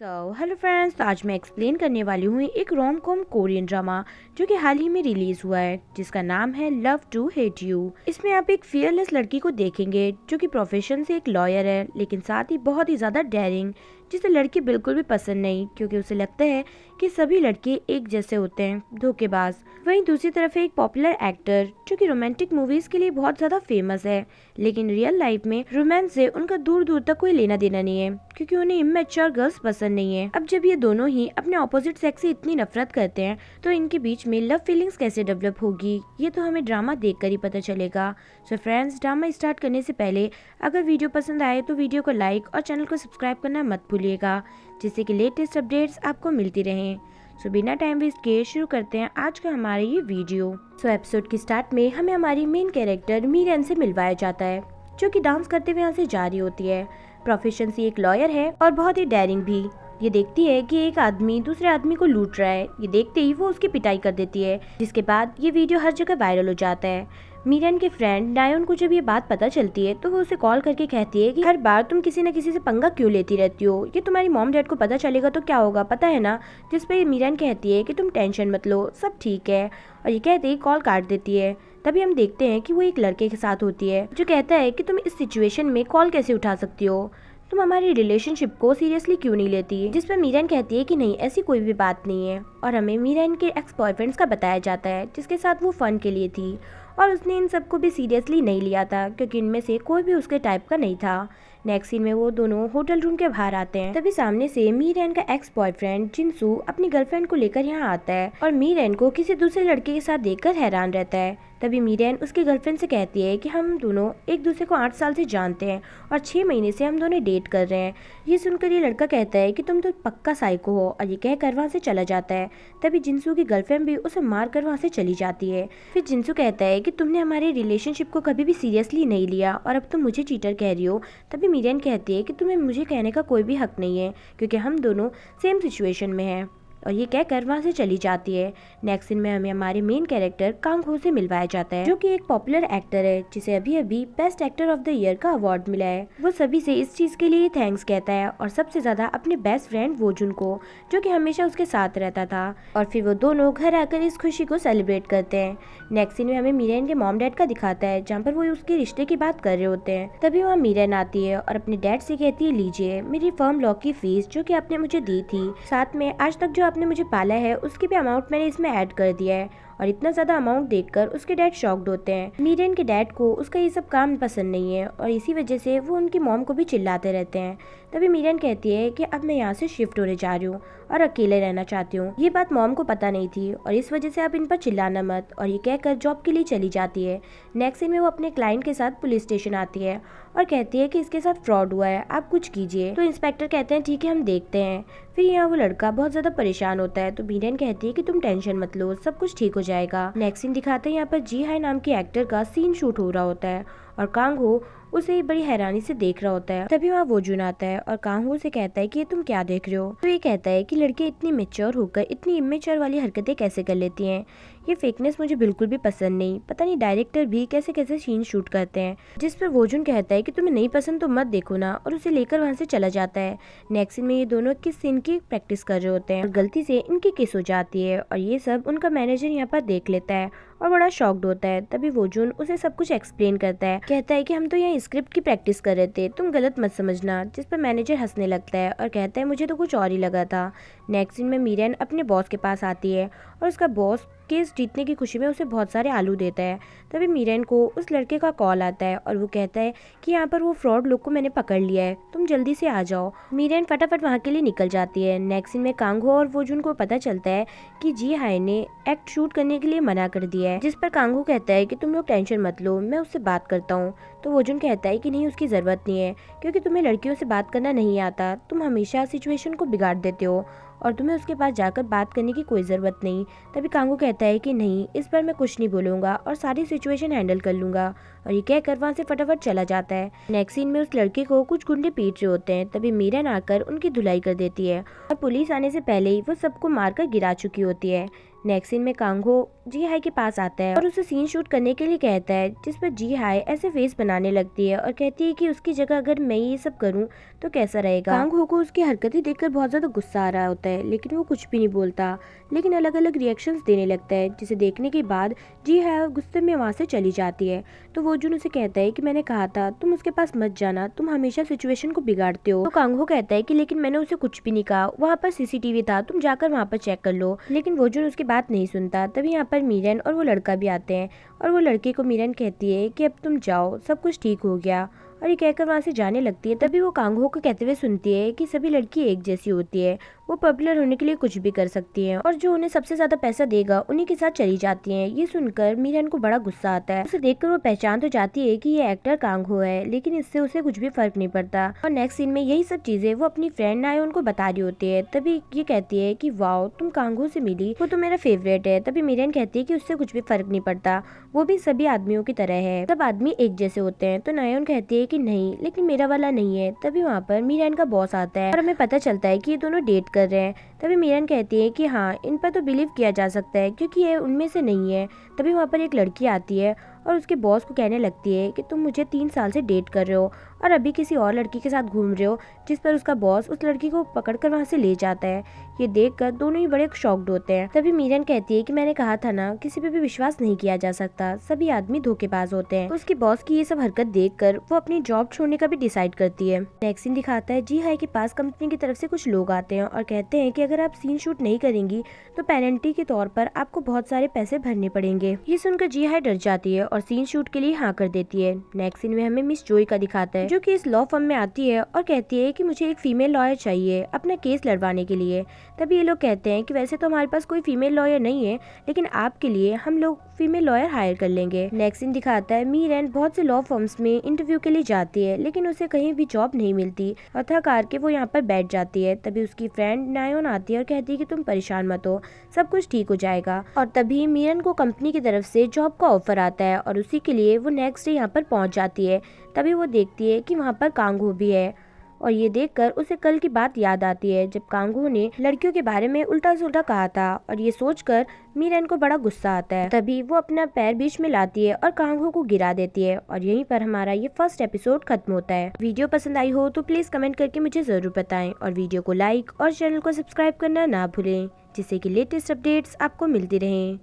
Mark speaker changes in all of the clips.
Speaker 1: Hello friends, तो आज मैं एक्सप्लेन करने वाली हूँ एक रोम कॉम कोरियन ड्रामा जो कि हाल ही में रिलीज हुआ है, जिसका नाम है लव टू हेट यू। इसमें आप एक फियरलेस लड़की को देखेंगे जो कि प्रोफेशन से एक लॉयर है, लेकिन साथ ही बहुत ही ज्यादा डेयरिंग, जिसे लड़की बिल्कुल भी पसंद नहीं, क्योंकि उसे लगता है कि सभी लड़के एक जैसे होते हैं, धोखेबाज। वहीं दूसरी तरफ है एक पॉपुलर एक्टर जो कि रोमांटिक मूवीज के लिए बहुत ज्यादा फेमस है, लेकिन रियल लाइफ में रोमांस से उनका दूर दूर तक कोई लेना देना नहीं है, क्योंकि उन्हें इमेच्योर गर्ल्स पसंद नहीं है। अब जब ये दोनों ही अपने ऑपोजिट सेक्स से इतनी नफरत करते हैं, तो इनके बीच में लव फीलिंग्स कैसे डेवलप होगी, ये तो हमें ड्रामा देखकर ही पता चलेगा। सो फ्रेंड्स, ड्रामा स्टार्ट करने से पहले अगर वीडियो पसंद आए तो वीडियो को लाइक और चैनल को सब्सक्राइब करना मत भूलिएगा, जिससे कि लेटेस्ट अपडेट्स आपको मिलती रहें। सो बिना टाइम वेस्ट किए शुरू करते हैं आज का हमारा ये वीडियो। सो एपिसोड की स्टार्ट में हमें हमारी मेन कैरेक्टर मीरन से मिलवाया जाता है, जो कि डांस करते हुए यहाँ से जा रही होती है। प्रोफेशन से एक लॉयर है और बहुत ही डेयरिंग भी। ये देखती है कि एक आदमी दूसरे आदमी को लूट रहा है। ये देखते ही वो उसकी पिटाई कर देती है, जिसके बाद ये वीडियो हर जगह वायरल हो जाता है। मीरन के फ्रेंड नायोन को जब ये बात पता चलती है, तो वो उसे कॉल करके कहती है कि हर बार तुम किसी न किसी से पंगा क्यों लेती रहती हो, ये तुम्हारी मॉम डैड को पता चलेगा तो क्या होगा, पता है ना। जिस पे मीरन कहती है कि तुम टेंशन मत लो, सब ठीक है, और ये कहते ही कॉल काट देती है। तभी हम देखते हैं कि वो एक लड़के के साथ होती है, जो कहता है कि तुम इस सिचुएशन में कॉल कैसे उठा सकती हो, तुम हमारी रिलेशनशिप को सीरियसली क्यों नहीं लेती। जिस पर मीरन कहती है कि नहीं, ऐसी कोई भी बात नहीं है, और हमें मीरन के एक्स बॉयफ्रेंड्स का बताया जाता है, जिसके साथ वो फन के लिए थी, और उसने इन सबको भी सीरियसली नहीं लिया था, क्योंकि इनमें से कोई भी उसके टाइप का नहीं था। नेक्स्ट सीन में वो दोनों होटल रूम के बाहर आते हैं। तभी सामने से मीरन का एक्स बॉयफ्रेंड जिनसू अपनी गर्लफ्रेंड को लेकर यहाँ आता है, और मीरन को किसी दूसरे लड़के के साथ देखकर हैरान रहता है। तभी मीरन उसकी गर्लफ्रेंड से कहती है कि हम दोनों एक दूसरे को 8 साल से जानते हैं और 6 महीने से हम दोनों डेट कर रहे हैं। ये सुनकर ये लड़का कहता है कि तुम तो पक्का साइको हो, और ये कहकर वहाँ से चला जाता है। तभी जिनसू की गर्लफ्रेंड भी उसे मार कर वहाँ से चली जाती है। फिर जिनसू कहता है कि तुमने हमारे रिलेशनशिप को कभी भी सीरियसली नहीं लिया और अब तुम मुझे चीटर कह रही हो। तभी मीरन कहती है कि तुम्हें मुझे कहने का कोई भी हक नहीं है, क्योंकि हम दोनों सेम सिचुएशन में हैं, और ये कहकर वहाँ से चली जाती है। नेक्स्ट सीन में हमें हमारे मेन कैरेक्टर कांग हो से मिलवाया जाता है, जो कि एक पॉपुलर एक्टर है, जिसे अभी अभी best actor of the year का अवार्ड मिला है। वो सभी से इस चीज के लिए थैंक्स कहता है, और सबसे ज्यादा अपने बेस्ट फ्रेंड वोजुन को, जो कि हमेशा उसके साथ रहता था। और फिर वो दोनों घर आकर इस खुशी को सेलिब्रेट करते हैं। नेक्स्ट सीन में हमें मीरन के मॉम डैड का दिखाता है, जहाँ पर वो उसके रिश्ते की बात कर रहे होते हैं। तभी वहाँ मीरन आती है और अपने डैड से कहती है, लीजिए मेरी फर्म लॉ की फीस जो कि आपने मुझे दी थी, साथ में आज तक जो आपने मुझे पाला है उसकी भी अमाउंट मैंने इसमें ऐड कर दिया है। और इतना ज्यादा अमाउंट देखकर उसके डैड शॉक्ड होते हैं। मीरन के डैड को उसका ये सब काम पसंद नहीं है, और इसी वजह से वो उनकी मॉम को भी चिल्लाते रहते हैं। तभी मीरन कहती है कि अब मैं यहाँ से शिफ्ट होने जा रही हूँ और अकेले रहना चाहती हूँ। ये बात मॉम को पता नहीं थी, और इस वजह से आप इन पर चिल्लाना मत, और ये कहकर जॉब के लिए चली जाती है। नेक्स्ट सीन में वो अपने क्लाइंट के साथ पुलिस स्टेशन आती है और कहती है कि इसके साथ फ्रॉड हुआ है, आप कुछ कीजिए। तो इंस्पेक्टर कहते हैं ठीक है, हम देखते हैं। फिर यहाँ वो लड़का बहुत ज्यादा परेशान होता है, तो मीरन कहती है कि तुम टेंशन मत लो, सब कुछ ठीक हो जाएगा। नेक्स्ट सीन दिखाते हैं यहाँ पर जी हाई नाम के एक्टर का सीन शूट हो रहा होता है, और कांग हो उसे बड़ी हैरानी से देख रहा होता है। तभी वहाँ वोजुन आता है और कांग हो से कहता है कि ये तुम क्या देख रहे हो। तो ये कहता है कि लड़के इतनी मेच्योर होकर इतनी इमेच्योर वाली हरकतें कैसे कर लेती हैं, ये फेकनेस मुझे बिल्कुल भी पसंद नहीं, पता नहीं डायरेक्टर भी कैसे कैसे सीन शूट करते हैं। जिस पर वोजुन कहता है कि तुम्हें नहीं पसंद तो मत देखो ना, और उसे लेकर वहाँ से चला जाता है। नेक्स्ट सीन में ये दोनों किस सीन की प्रैक्टिस कर रहे होते हैं, और गलती से इनकी किस हो जाती है, और ये सब उनका मैनेजर यहाँ पर देख लेता है और बड़ा शॉक्ड होता है। तभी वोजुन उसे सब कुछ एक्सप्लेन करता है, कहता है कि हम तो यहाँ स्क्रिप्ट की प्रैक्टिस कर रहे थे, तुम गलत मत समझना। जिस पर मैनेजर हंसने लगता है और कहता है मुझे तो कुछ और ही लगा था। नेक्स्ट सीन में मीरन अपने बॉस के पास आती है, और उसका बॉस केस जीतने की खुशी में उसे बहुत सारे आलू देता है। तभी मीरन को उस लड़के का कॉल आता है, और वो कहता है कि यहाँ पर वो फ्रॉड लोग को मैंने पकड़ लिया है, तुम जल्दी से आ जाओ। मीरन फटाफट वहाँ के लिए निकल जाती है। नेक्स्ट सीन में कांगहो और वोजुन को पता चलता है कि जी हाई ने एक्ट शूट करने के लिए मना कर दिया है, जिस पर कांगहो कहता है कि तुम लोग टेंशन मत लो, मैं उससे बात करता हूँ। तो वोजुन कहता है कि नहीं, उसकी जरूरत नहीं है, क्योंकि तुम्हें लड़कियों से बात करना नहीं आता, तुम हमेशा सिचुएशन को बिगाड़ देते हो, और तुम्हें उसके पास जाकर बात करने की कोई ज़रूरत नहीं। तभी कांगो कहता है कि नहीं, इस बार मैं कुछ नहीं बोलूँगा और सारी सिचुएशन हैंडल कर लूँगा। और ये कहकर वहाँ से फटाफट चला जाता है। नेक्स्ट सीन में उस लड़के को कुछ गुंडे पीट रहे होते हैं, तभी मीरन आकर उनकी धुलाई कर देती है और पुलिस आने से पहले ही वो सबको मारकर गिरा चुकी होती है। नेक्स्ट सीन में कांगहो जी हाई के पास आता है और उसे सीन शूट करने के लिए कहता है, जिस पर जी हाई ऐसे फेस बनाने लगती है और कहती है कि उसकी जगह अगर मैं ये सब करूं तो कैसा रहेगा। कांगहो को उसकी हरकतें देखकर बहुत ज्यादा गुस्सा आ रहा होता है, लेकिन वो कुछ भी नहीं बोलता, लेकिन अलग अलग रिएक्शंस देने लगता है, जिसे देखने के बाद जी हाई गुस्से में वहाँ से चली जाती है। तो वो जुन उसे कहता है कि मैंने कहा था तुम उसके पास मत जाना, तुम हमेशा सिचुएशन को बिगाड़ते हो। तो कांगहो कहता है कि लेकिन मैंने उसे कुछ भी नहीं कहा, वहाँ पर सीसीटीवी था, तुम जाकर वहाँ पर चेक कर लो। लेकिन वो जुन उसकी बात नहीं सुनता। तभी यहाँ पर मीरन और वो लड़का भी आते हैं और वो लड़के को मीरन कहती है कि अब तुम जाओ, सब कुछ ठीक हो गया, और ये कहकर वहाँ से जाने लगती है। तभी वो कांगहो को कहते हुए सुनती है कि सभी लड़की एक जैसी होती है, वो पॉपुलर होने के लिए कुछ भी कर सकती हैं और जो उन्हें सबसे ज्यादा पैसा देगा उन्हीं के साथ चली जाती हैं। ये सुनकर मीरन को बड़ा गुस्सा आता है। उसे देखकर वो पहचान तो जाती है कि ये एक्टर कांगहो है, लेकिन इससे उसे कुछ भी फर्क नहीं पड़ता। और नेक्स्ट सीन में यही सब चीजें वो अपनी फ्रेंड नायोन को बता रही होती है। तभी ये कहती है कि वाओ, तुम कांगहो से मिली, वो तो मेरा फेवरेट है। तभी मीरन कहती है कि उससे कुछ भी फर्क नहीं पड़ता, वो भी सभी आदमियों की तरह है, सब आदमी एक जैसे होते हैं। तो नायोन कहती है कि नहीं, लेकिन मेरा वाला नहीं है। तभी वहाँ पर मीरन का बॉस आता है और हमें पता चलता है कि ये दोनों डेट कर रहे हैं। तभी मीरन कहती है कि हाँ, इन पर तो बिलीव किया जा सकता है क्योंकि ये उनमें से नहीं है। तभी वहाँ पर एक लड़की आती है और उसके बॉस को कहने लगती है कि तुम मुझे 3 साल से डेट कर रहे हो और अभी किसी और लड़की के साथ घूम रहे हो, जिस पर उसका बॉस उस लड़की को पकड़कर वहाँ से ले जाता है। ये देखकर दोनों ही बड़े शॉक्ड होते हैं। तभी मीरन कहती है कि मैंने कहा था ना, किसी पे भी विश्वास नहीं किया जा सकता, सभी आदमी धोखेबाज होते हैं। तो उसके बॉस की ये सब हरकत देखकर वो अपनी जॉब छोड़ने का भी डिसाइड करती है। नेक्स्ट सीन दिखाता है जी हाई के पास कंपनी की तरफ से कुछ लोग आते हैं और कहते हैं कि अगर आप सीन शूट नहीं करेंगी तो पेनल्टी के तौर पर आपको बहुत सारे पैसे भरने पड़ेंगे। ये सुनकर जी हाई डर जाती है और सीन शूट के लिए हाँ कर देती है। नेक्स्ट सीन में हमें मिस जोई का दिखाता है, जो कि इस लॉ फर्म में आती है और कहती है कि मुझे एक फीमेल लॉयर चाहिए अपना केस लड़वाने के लिए। तभी ये लोग कहते हैं कि वैसे तो हमारे पास कोई फीमेल लॉयर नहीं है, लेकिन आपके लिए हम लोग फीमेल लॉयर हायर कर लेंगे। नेक्स्ट सीन दिखाता है मीरन बहुत से लॉ फर्म्स में इंटरव्यू के लिए जाती है, लेकिन उसे कहीं भी जॉब नहीं मिलती और थक हार के वो यहाँ पर बैठ जाती है। तभी उसकी फ्रेंड नायोन आती है और कहती है कि तुम परेशान मत हो, सब कुछ ठीक हो जाएगा। और तभी मीरन को कंपनी की तरफ से जॉब का ऑफर आता है और उसी के लिए वो नेक्स्ट डे यहाँ पर पहुँच जाती है। तभी वो देखती है कि वहाँ पर कांगहो भी है और ये देखकर उसे कल की बात याद आती है जब कांगहो ने लड़कियों के बारे में उल्टा सुल्टा कहा था, और ये सोचकर मीरन को बड़ा गुस्सा आता है। तभी वो अपना पैर बीच में लाती है और कांगहो को गिरा देती है और यहीं पर हमारा ये फर्स्ट एपिसोड खत्म होता है। वीडियो पसंद आई हो तो प्लीज कमेंट करके मुझे जरूर बताएं और वीडियो को लाइक और चैनल को सब्सक्राइब करना ना भूलें, जिससे कि लेटेस्ट अपडेट्स आपको मिलती रहें।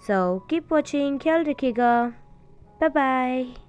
Speaker 1: सो कीप वॉचिंग, ख्याल रखिएगा, बाय बाय।